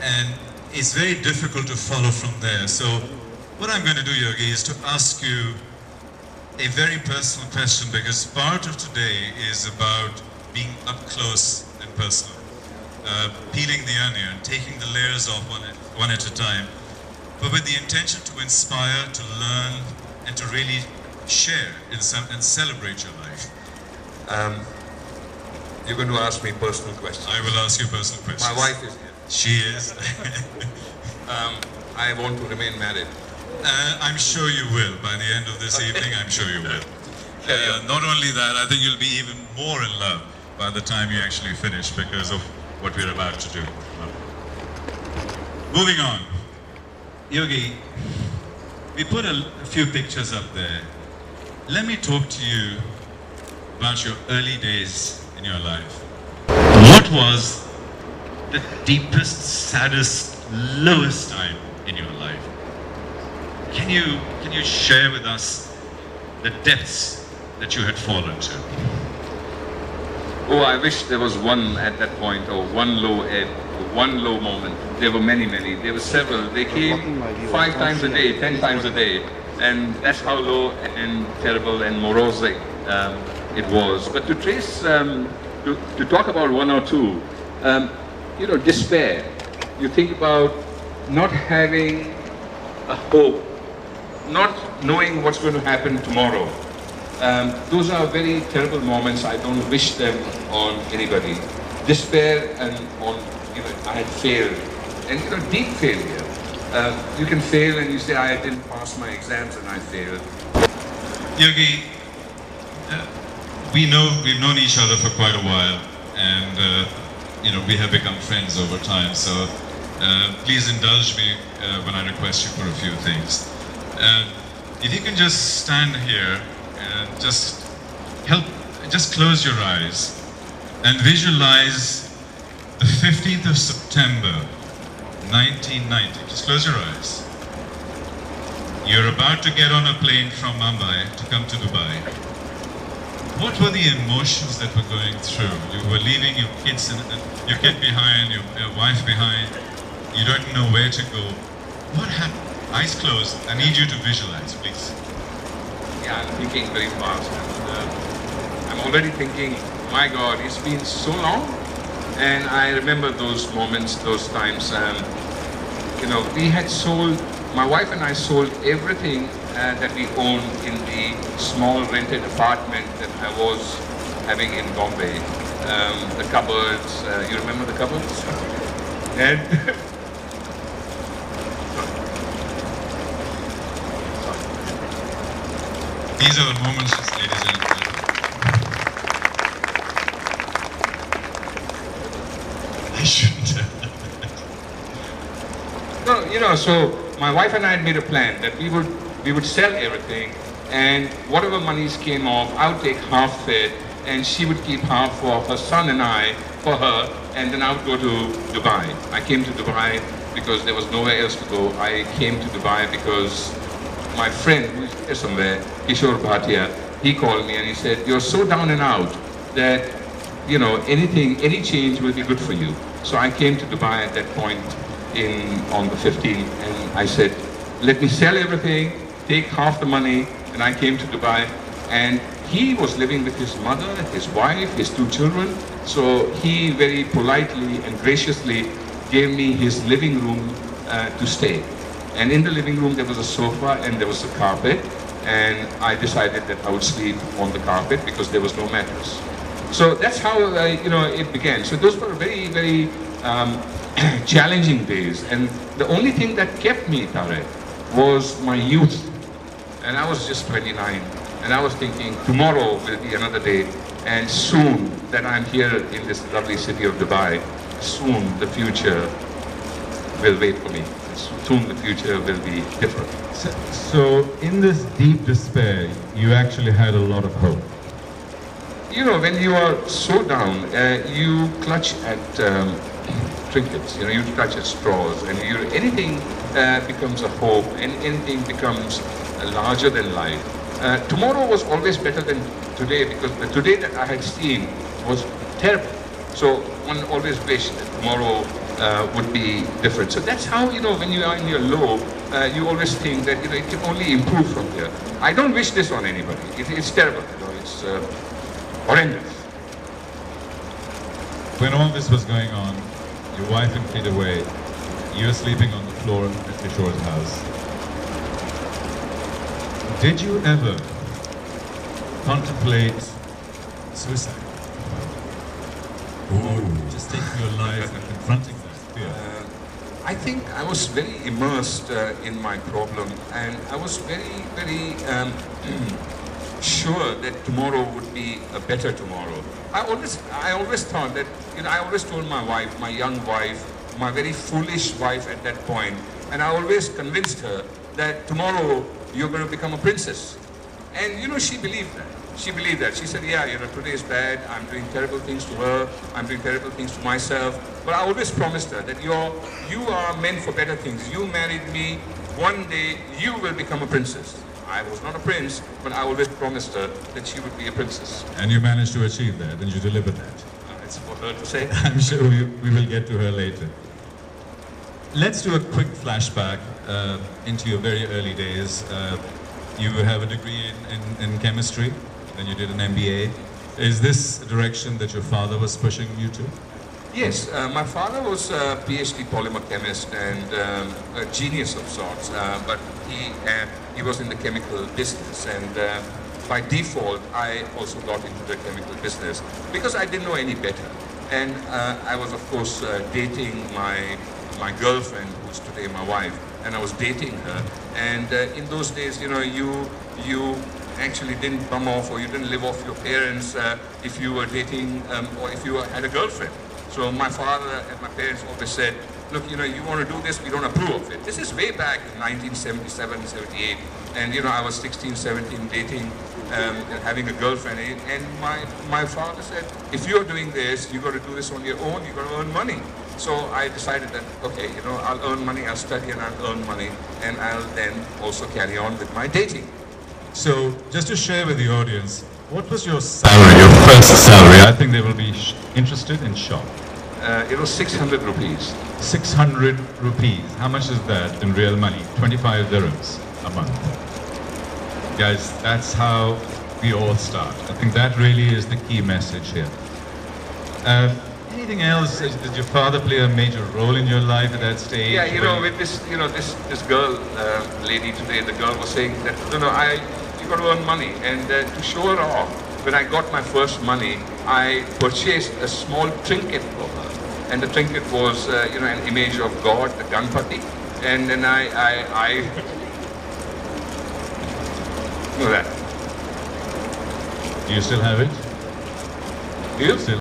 and it's very difficult to follow from there. So what I'm going to do, Yogi, is to ask you a very personal question, because part of today is about being up close and personal, peeling the onion, taking the layers off one at a time, but with the intention to inspire, to learn, and to really share and celebrate your life. You're going to ask me personal questions. I will ask you personal questions. My wife is here. She is. I want to remain married. I'm sure you will. By the end of this evening, I'm sure you will. Not only that, I think you'll be even more in love by the time you actually finish, because of what we're about to do. Moving on. Yogi, we put a few pictures up there. Let me talk to you about your early days in your life. What was the deepest, saddest, lowest time in your life? Can you share with us the depths that you had fallen to? Oh, I wish there was one at that point, or one low ebb, or one low moment. There were many. There were several. They came 5 times a day, 10 times a day. And that's how low and terrible and morose it was. But to trace, to talk about one or two, despair. You think about not having a hope, not knowing what's going to happen tomorrow. Those are very terrible moments. I don't wish them on anybody. Despair and I had failed. And deep failure. You can fail and you say, I didn't pass my exams and I failed. Yogi, we've known each other for quite a while, and we have become friends over time. So please indulge me when I request you for a few things. If you can just stand here and just close your eyes and visualize the 15th of September 1990. Just close your eyes. You're about to get on a plane from Mumbai to come to Dubai. What were the emotions that were going through? You were leaving your kids your kid behind, your wife behind. You don't know where to go. What happened? Eyes closed. I need you to visualize, please. Yeah, I'm thinking very fast. I'm already thinking, my God, it's been so long. And I remember those moments, those times. We had sold, my wife and I sold everything that we owned in the small rented apartment that I was having in Bombay. The cupboards, you remember the cupboards? And these are the moments, ladies and gentlemen. I shouldn't have. No, so my wife and I had made a plan that we would sell everything, and whatever monies came off, I would take half it, and she would keep half for her son and I, for her, and then I would go to Dubai. I came to Dubai because there was nowhere else to go. I came to Dubai because my friend, who is here somewhere, Kishore Bhatia, he called me and he said, you're so down and out that, any change will be good for you. So I came to Dubai at that point on the 15th, and I said, let me sell everything, take half the money, and I came to Dubai. And he was living with his mother, his wife, his 2 children. So he very politely and graciously gave me his living room to stay. And in the living room there was a sofa and there was a carpet, and I decided that I would sleep on the carpet because there was no mattress. So that's how it began. So those were very, very challenging days, and the only thing that kept me, Tarek, was my youth. And I was just 29, and I was thinking tomorrow will be another day, and soon that I'm here in this lovely city of Dubai, soon the future will wait for me. Soon the future will be different. So in this deep despair, you actually had a lot of hope. When you are so down, you clutch at trinkets, you clutch at straws, and anything becomes a hope, and anything becomes larger than life. Tomorrow was always better than today, because the today that I had seen was terrible. So one always wished that tomorrow would be different. So that's how, when you are in your low, you always think that, it can only improve from here. I don't wish this on anybody. It's terrible, it's horrendous. When all this was going on, your wife and kid away, you were sleeping on the floor at Kishore's house. Did you ever contemplate suicide? Or just taking your life and confronting that fear? I think I was very immersed in my problem, and I was very, very sure that tomorrow would be a better tomorrow. I always thought that, I always told my wife, my young wife, my very foolish wife at that point, and I always convinced her that tomorrow you're going to become a princess. And she believed that. She believed that. She said, yeah, today is bad, I'm doing terrible things to her, I'm doing terrible things to myself. But I always promised her that you are meant for better things. You married me, one day you will become a princess. I was not a prince, but I always promised her that she would be a princess. And you managed to achieve that, and you delivered that. It's for her to say. I'm sure we will get to her later. Let's do a quick flashback into your very early days. You have a degree in chemistry, then you did an MBA. Is this a direction that your father was pushing you to? Yes, my father was a PhD polymer chemist and a genius of sorts, but he was in the chemical business, and by default I also got into the chemical business because I didn't know any better. And I was, of course, dating my girlfriend, who's today my wife, and I was dating her. And in those days, you actually didn't come off, or you didn't live off your parents if you were dating or if you had a girlfriend. So my father and my parents always said, look, you want to do this, we don't approve of it. This is way back in 1977, 78. And, I was 16, 17, dating, having a girlfriend. And my father said, if you're doing this, you've got to do this on your own, you've got to earn money. So I decided that, okay, I'll earn money, I'll study and I'll earn money, and I'll then also carry on with my dating. So, just to share with the audience, what was your salary, your first salary? I think they will be interested and shocked. It was 600 rupees. 600 rupees. How much is that in real money? 25 dirhams a month. Guys, that's how we all start. I think that really is the key message here. Anything else? Did your father play a major role in your life at that stage? Yeah, with this, this girl, lady today, the girl was saying that, you got to earn money, and to show her off, when I got my first money, I purchased a small trinket for her, and the trinket was, an image of God, the Ganpati, and then I know that. Do you still have it? Do you? Still